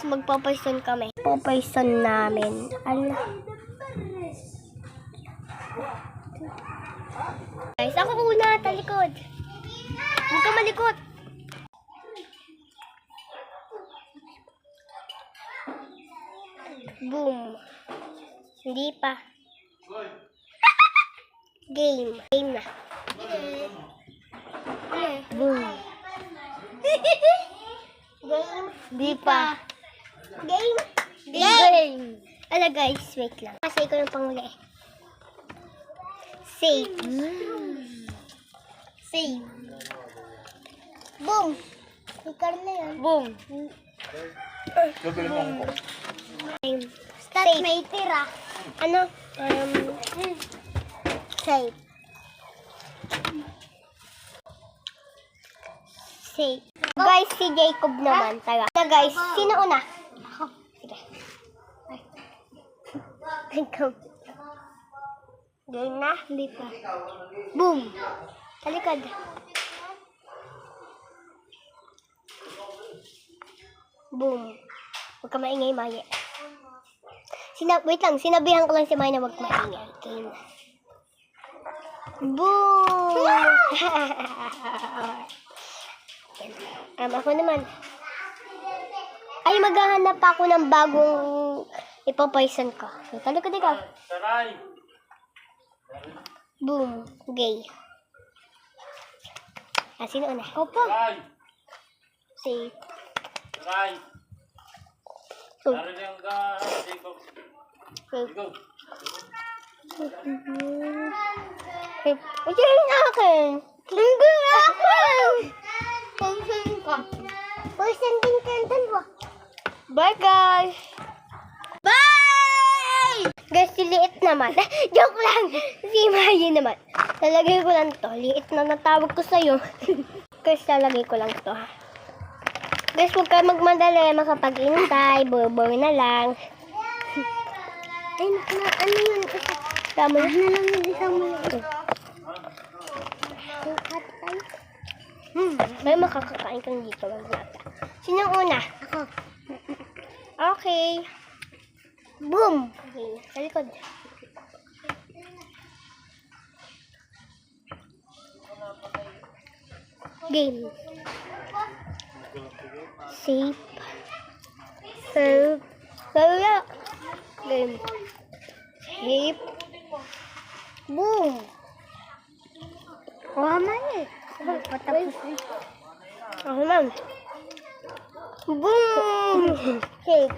magpapaison kami. Papaison namin. Ala. Guys, ako una, talikod. Huwag ka malikot. Boom. Hindi pa. Game. Game na. Boom. Game. Hindi pa. Game. Game. Ala guys, wait lang. Kasi ko yung panguli. Save. Save. Boom. Ikaw na yan. Boom. Start save. May tira. Ano? Save. Save. Guys, si Jacob naman. Tara. Na guys, sino una? Ako. Sige. Ikaw. Game na? Hindi pa. Boom. Talikod. Boom. Huwag ka maingay, Maya. Wait lang, sinabihan ko lang si Maya na huwag maingay. Game na. Boom! Ako naman. Ay, maghahanap ako ng bagong ipapoison ko. Talikod ikaw. Boom. Gay. Sino una? Opo. Say. Narinig ka, Jacob. Jacob. Ito yung akin. Hindi akin. Poison ka. Poison din ka yung dalawa. Bye guys. Bye! Guys, si liit naman. Joke lang. Si Maya naman. Talagay ko lang to. Liit na natawag ko sa'yo. Guys, talagay ko lang to ha. Guys, huwag kayo magmadali. Makapag-intay. Bobo na lang. Ay, ano yun? Tama na lang yung isang mga ito. May makakakain kang dito. Sino una? Ako. Okay. Boom! Okay, sa likod. Game. Safe. Save. Save. Game. Safe. Boom! Wala eh. Patapos eh. Ako man. Boom! Safe.